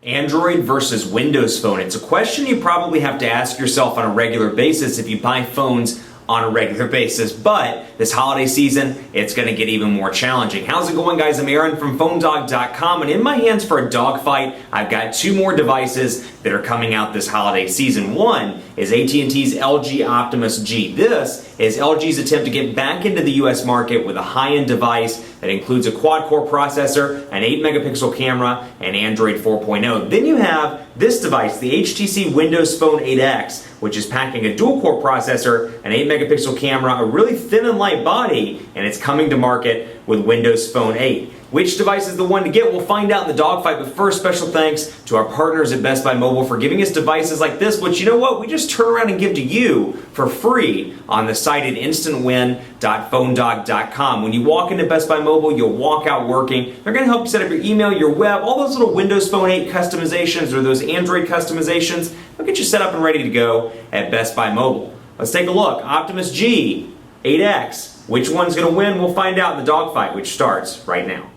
Android versus Windows Phone. It's a question you probably have to ask yourself on a regular basis if you buy phones on a regular basis, but this holiday season, it's going to get even more challenging. How's it going, guys? I'm Aaron from PhoneDog.com, and in my hands for a dogfight, I've got two more devices that are coming out this holiday season. One is AT&T's LG Optimus G. This is LG's attempt to get back into the US market with a high-end device that includes a quad-core processor, an 8-megapixel camera, and Android 4.0. Then you have this device, the HTC Windows Phone 8X, which is packing a dual-core processor, an 8-megapixel camera, a really thin and light body, and it's coming to market with Windows Phone 8. Which device is the one to get? We'll find out in the dogfight, but first, special thanks to our partners at Best Buy Mobile for giving us devices like this, which, you know what, we just turn around and give to you for free on the site at instantwin.phonedog.com. When you walk into Best Buy Mobile, you'll walk out working. They're going to help you set up your email, your web, all those little Windows Phone 8 customizations or those Android customizations. They'll get you set up and ready to go at Best Buy Mobile. Let's take a look. Optimus G, 8X. Which one's going to win? We'll find out in the dogfight, which starts right now.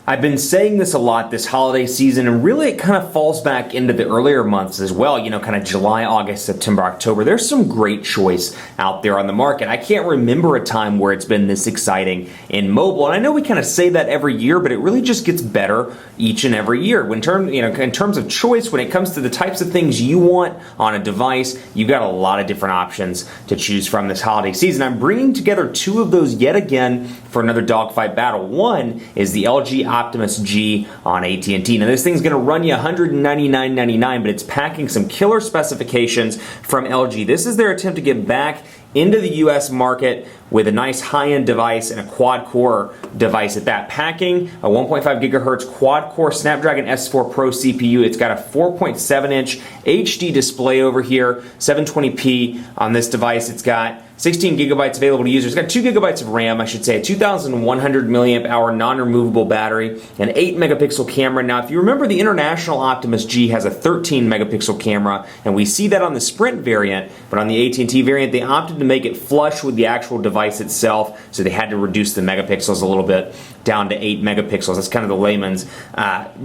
I've been saying this a lot this holiday season, and really it kind of falls back into the earlier months as well, you know, kind of July, August, September, October. There's some great choice out there on the market. I can't remember a time where it's been this exciting in mobile, and I know we kind of say that every year, but it really just gets better each and every year. In terms of choice, when it comes to the types of things you want on a device, you've got a lot of different options to choose from this holiday season. I'm bringing together two of those yet again for another dogfight battle. One is the LG Optimus G on AT&T. Now this thing's going to run you $199.99, but it's packing some killer specifications from LG. This is their attempt to get back into the US market with a nice high-end device and a quad-core device at that. Packing a 1.5 gigahertz quad-core Snapdragon S4 Pro CPU. It's got a 4.7-inch HD display over here, 720p on this device. It's got 16 gigabytes available to users. It's got 2 gigabytes of RAM, I should say, a 2,100 milliamp hour non-removable battery, an 8-megapixel camera. Now, if you remember, the international Optimus G has a 13-megapixel camera, and we see that on the Sprint variant, but on the AT&T variant, they opted to make it flush with the actual device itself, so they had to reduce the megapixels a little bit down to 8 megapixels. That's kind of the layman's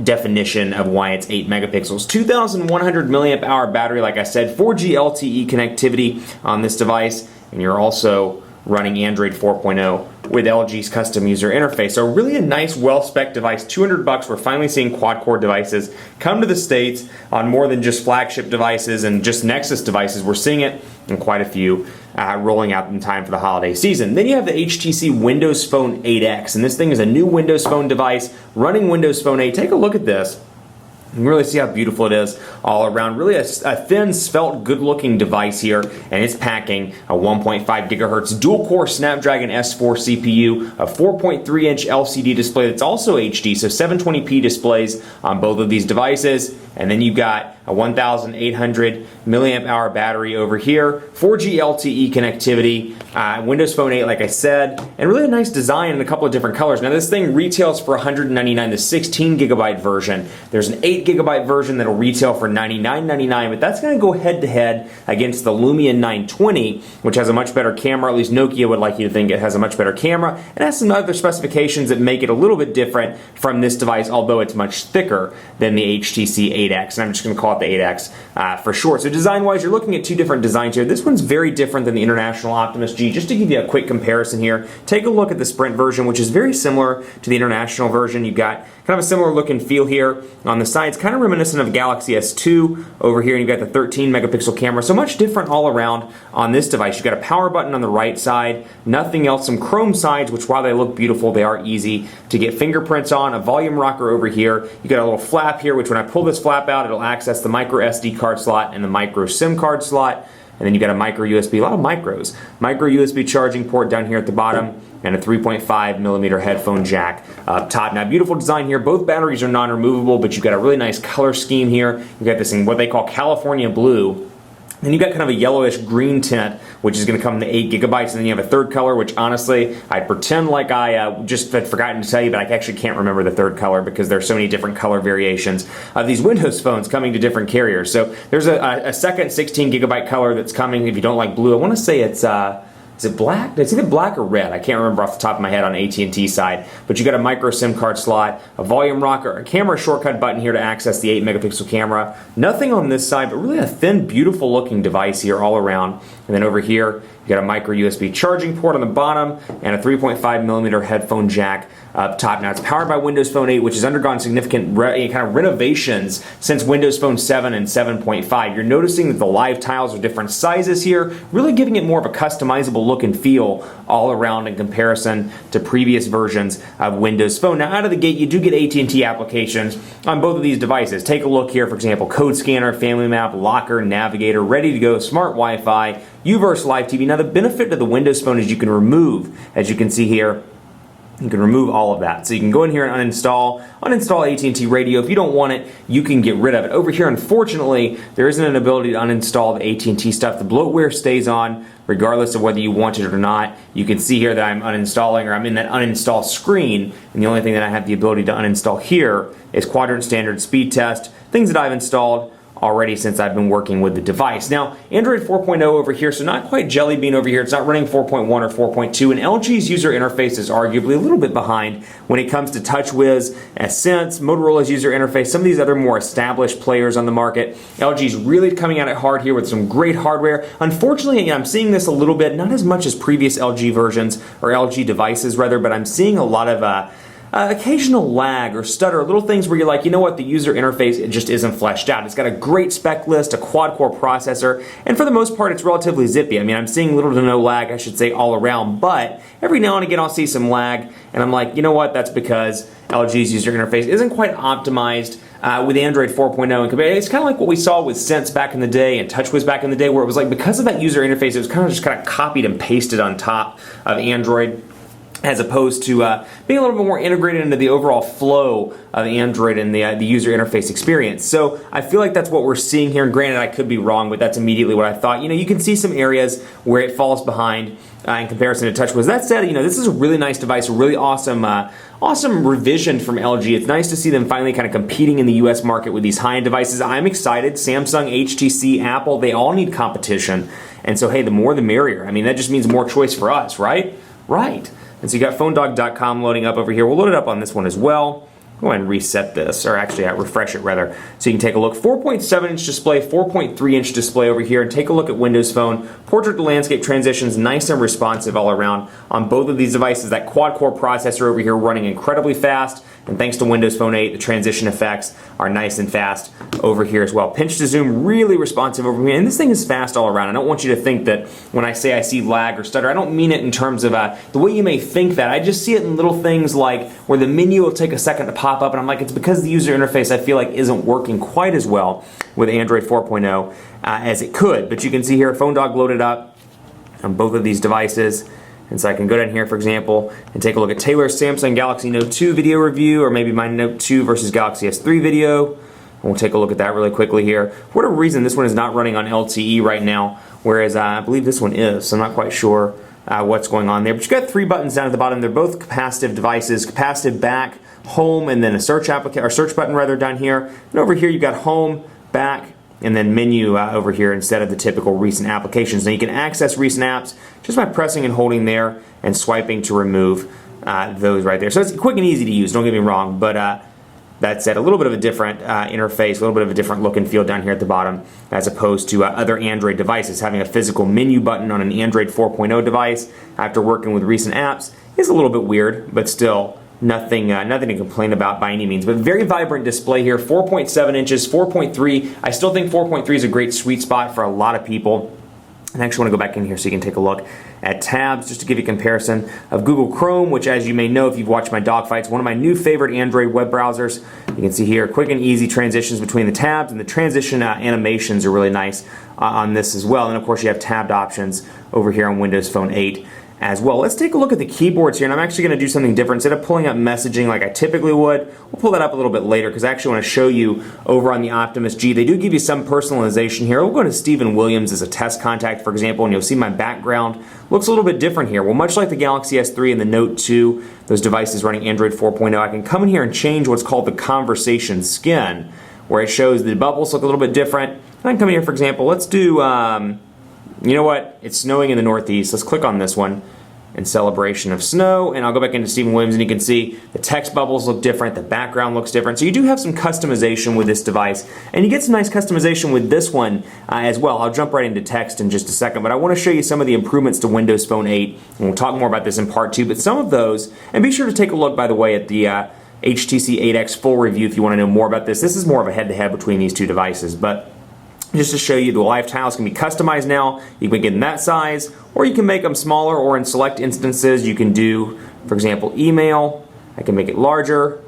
definition of why it's 8 megapixels. 2,100 milliamp hour battery, like I said, 4G LTE connectivity on this device, and you're also running Android 4.0 with LG's custom user interface. So really a nice, well-spec device. $200. We're finally seeing quad-core devices come to the States on more than just flagship devices and just Nexus devices. We're seeing it in quite a few rolling out in time for the holiday season. Then you have the HTC Windows Phone 8X, and this thing is a new Windows Phone device running Windows Phone 8. Take a look at this. You can really see how beautiful it is all around. Really a thin, svelte, good-looking device here, and it's packing a 1.5 gigahertz dual-core Snapdragon S4 CPU, a 4.3-inch LCD display that's also HD, so 720p displays on both of these devices. And then you've got a 1,800 milliamp hour battery over here, 4G LTE connectivity, Windows Phone 8, like I said, and really a nice design in a couple of different colors. Now this thing retails for $199, the 16 gigabyte version. There's an 8 gigabyte version that'll retail for $99.99, but that's going to go head to head against the Lumia 920, which has a much better camera. At least Nokia would like you to think it has a much better camera, and has some other specifications that make it a little bit different from this device, although it's much thicker than the HTC 8X, and I'm just going to call it the 8X for short. So design-wise, you're looking at two different designs here. This one's very different than the international Optimus G. Just to give you a quick comparison here, take a look at the Sprint version, which is very similar to the international version. You've got kind of a similar look and feel here on the sides, kind of reminiscent of Galaxy S2 over here, and you've got the 13 megapixel camera, so much different all around on this device. You've got a power button on the right side, nothing else, some chrome sides, which while they look beautiful, they are easy to get fingerprints on, a volume rocker over here. You got a little flap here, which when I pull this flap out, it'll access the micro SD card slot and the micro SIM card slot. And then you got a micro USB, a lot of micros. Micro USB charging port down here at the bottom, and a 3.5 millimeter headphone jack up top. Now, beautiful design here. Both batteries are non-removable, but you've got a really nice color scheme here. You've got this in what they call California blue. Then you've got kind of a yellowish green tint, which is going to come to 8 gigabytes. And then you have a third color, which honestly, I pretend like I just had forgotten to tell you, but I actually can't remember the third color because there's so many different color variations of these Windows phones coming to different carriers. So there's a second 16 gigabyte color that's coming if you don't like blue. I want to say it's is it black? It's either black or red. I can't remember off the top of my head on AT&T side. But you got a micro SIM card slot, a volume rocker, a camera shortcut button here to access the 8 megapixel camera. Nothing on this side, but really a thin, beautiful looking device here all around. And then over here, you got a micro USB charging port on the bottom and a 3.5 millimeter headphone jack up top. Now it's powered by Windows Phone 8, which has undergone significant kind of renovations since Windows Phone 7 and 7.5. You're noticing that the live tiles are different sizes here, really giving it more of a customizable look and feel all around in comparison to previous versions of Windows Phone. Now out of the gate, you do get AT&T applications on both of these devices. Take a look here, for example, Code Scanner, Family Map, Locker, Navigator, ready to go, Smart Wi-Fi, UVerse Live TV. Now the benefit of the Windows Phone is you can remove, as you can see here, you can remove all of that. So you can go in here and uninstall AT&T Radio. If you don't want it, you can get rid of it. Over here, unfortunately, there isn't an ability to uninstall the AT&T stuff. The bloatware stays on regardless of whether you want it or not. You can see here that I'm uninstalling, or I'm in that uninstall screen, and the only thing that I have the ability to uninstall here is Quadrant Standard Speed Test, things that I've installed already since I've been working with the device. Now, Android 4.0 over here, so not quite Jelly Bean over here. It's not running 4.1 or 4.2, and LG's user interface is arguably a little bit behind when it comes to TouchWiz, Sense, Motorola's user interface, some of these other more established players on the market. LG's really coming at it hard here with some great hardware. Unfortunately, I'm seeing this a little bit, not as much as previous LG versions, or LG devices rather, but I'm seeing a lot of occasional lag or stutter, little things where you're like, you know what, the user interface, it just isn't fleshed out. It's got a great spec list, a quad-core processor, and for the most part, it's relatively zippy. I mean, I'm seeing little to no lag, I should say, all around, but every now and again, I'll see some lag, and I'm like, you know what, that's because LG's user interface isn't quite optimized with Android 4.0. It's kind of like what we saw with Sense back in the day and TouchWiz back in the day, where it was like, because of that user interface, it was kind of copied and pasted on top of Android, as opposed to being a little bit more integrated into the overall flow of Android and the user interface experience. So I feel like that's what we're seeing here, and granted I could be wrong, but that's immediately what I thought. You know, you can see some areas where it falls behind in comparison to TouchWiz. That said, you know, this is a really nice device, a really awesome revision from LG. It's nice to see them finally kind of competing in the US market with these high-end devices. I'm excited. Samsung, HTC, Apple, they all need competition. And so, hey, the more the merrier. I mean, that just means more choice for us, right? Right. And so you got PhoneDog.com loading up over here. We'll load it up on this one as well. Go ahead and reset this, or actually refresh it rather, so you can take a look. 4.7-inch display, 4.3-inch display over here, and take a look at Windows Phone. Portrait to landscape transitions, nice and responsive all around on both of these devices. That quad-core processor over here running incredibly fast, and thanks to Windows Phone 8, the transition effects are nice and fast over here as well. Pinch to zoom, really responsive over here, and this thing is fast all around. I don't want you to think that when I say I see lag or stutter, I don't mean it in terms of the way you may think that. I just see it in little things like where the menu will take a second to pop up, and I'm like, it's because the user interface I feel like isn't working quite as well with Android 4.0 as it could. But you can see here, PhoneDog loaded up on both of these devices. And so I can go down here, for example, and take a look at Taylor's Samsung Galaxy Note 2 video review, or maybe my Note 2 versus Galaxy S3 video. And we'll take a look at that really quickly here. For whatever reason, this one is not running on LTE right now, whereas I believe this one is, so I'm not quite sure what's going on there. But you've got 3 buttons down at the bottom. They're both capacitive devices, capacitive back, home, and then a search button rather down here. And over here you've got home, back, and then menu over here instead of the typical recent applications. Now you can access recent apps just by pressing and holding there and swiping to remove those right there. So it's quick and easy to use, don't get me wrong, but that said, a little bit of a different interface, a little bit of a different look and feel down here at the bottom as opposed to other Android devices. Having a physical menu button on an Android 4.0 device after working with recent apps is a little bit weird, but still nothing to complain about by any means. But very vibrant display here, 4.7 inches, 4.3. I still think 4.3 is a great sweet spot for a lot of people. And I actually want to go back in here so you can take a look at tabs, just to give you a comparison of Google Chrome, which, as you may know if you've watched my Dogfight, is one of my new favorite Android web browsers. You can see here quick and easy transitions between the tabs, and the transition animations are really nice on this as well. And of course you have tabbed options over here on Windows Phone 8 as well. Let's take a look at the keyboards here, and I'm actually going to do something different. Instead of pulling up messaging like I typically would, we'll pull that up a little bit later because I actually want to show you over on the Optimus G. They do give you some personalization here. We'll go to Stephen Williams as a test contact, for example, and you'll see my background looks a little bit different here. Well, much like the Galaxy S3 and the Note 2, those devices running Android 4.0, I can come in here and change what's called the conversation skin, where it shows the bubbles look a little bit different. And I can come in here, for example, let's do You know what? It's snowing in the Northeast. Let's click on this one in celebration of snow, and I'll go back into Stephen Williams, and you can see the text bubbles look different, the background looks different. So you do have some customization with this device, and you get some nice customization with this one as well. I'll jump right into text in just a second, but I want to show you some of the improvements to Windows Phone 8, and we'll talk more about this in part 2, but some of those, and be sure to take a look, by the way, at the HTC 8X full review if you want to know more about this. This is more of a head-to-head between these two devices, but just to show you, the live tiles can be customized now. You can make it in that size, or you can make them smaller, or in select instances you can do, for example, email. I can make it larger,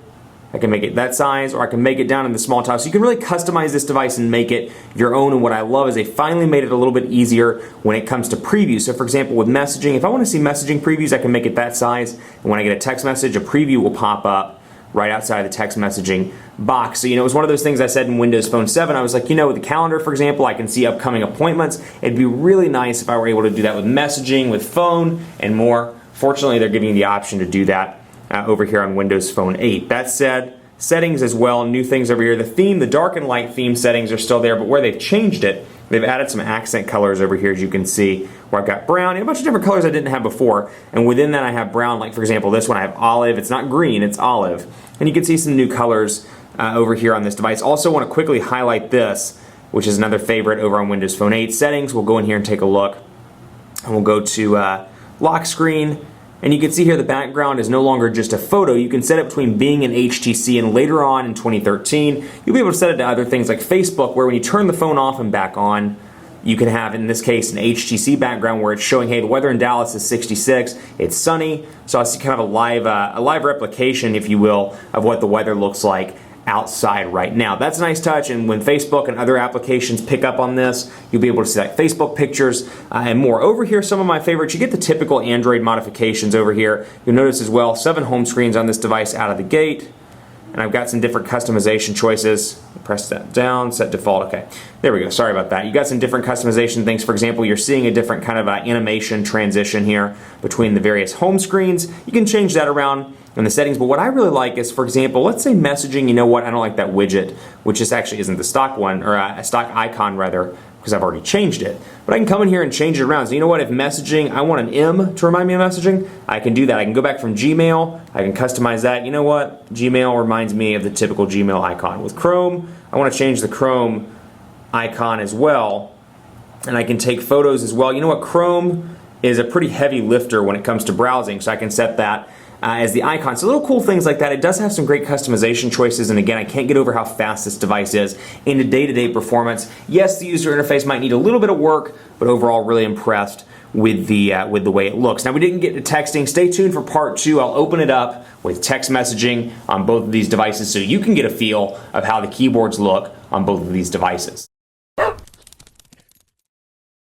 I can make it that size, or I can make it down in the small tile. So you can really customize this device and make it your own, and what I love is they finally made it a little bit easier when it comes to preview. So for example, with messaging, if I want to see messaging previews, I can make it that size, and when I get a text message, a preview will pop up right outside the text messaging box. So, you know, it was one of those things I said in Windows Phone 7. I was like, you know, with the calendar, for example, I can see upcoming appointments. It'd be really nice if I were able to do that with messaging, with phone, and more. Fortunately, they're giving you the option to do that over here on Windows Phone 8. That said, settings as well, new things over here. The theme, the dark and light theme settings are still there, but where they've changed it, they've added some accent colors over here, as you can see, where I've got brown and a bunch of different colors I didn't have before. And within that I have brown, like for example this one I have olive. It's not green, it's olive. And you can see some new colors over here on this device. Also want to quickly highlight this, which is another favorite over on Windows Phone 8. Settings, we'll go in here and take a look. And we'll go to lock screen. And you can see here the background is no longer just a photo. You can set it between Bing and HTC, and later on in 2013, you'll be able to set it to other things like Facebook, where when you turn the phone off and back on, you can have, in this case, an HTC background where it's showing, hey, the weather in Dallas is 66, it's sunny. So I see kind of a live replication, if you will, of what the weather looks like outside right now. That's a nice touch, and when Facebook and other applications pick up on this, you'll be able to see like Facebook pictures and more. Over here, some of my favorites, you get the typical Android modifications over here. You'll notice as well, 7 home screens on this device out of the gate, and I've got some different customization choices. Press that down, set default, okay. There we go, sorry about that. You got some different customization things. For example, you're seeing a different kind of animation transition here between the various home screens. You can change that around in the settings, but what I really like is, for example, let's say messaging, you know what, I don't like that widget, which this actually isn't the stock one, or a stock icon rather, because I've already changed it. But I can come in here and change it around. So you know what, if messaging, I want an M to remind me of messaging, I can do that. I can go back from Gmail, I can customize that. You know what, Gmail reminds me of the typical Gmail icon. With Chrome, I want to change the Chrome icon as well, and I can take photos as well. You know what, Chrome is a pretty heavy lifter when it comes to browsing, so I can set that as the icon. So little cool things like that. It does have some great customization choices, and again, I can't get over how fast this device is into day-to-day performance. Yes, the user interface might need a little bit of work, but overall really impressed with the way it looks. Now, we didn't get to texting. Stay tuned for part 2. I'll open it up with text messaging on both of these devices so you can get a feel of how the keyboards look on both of these devices.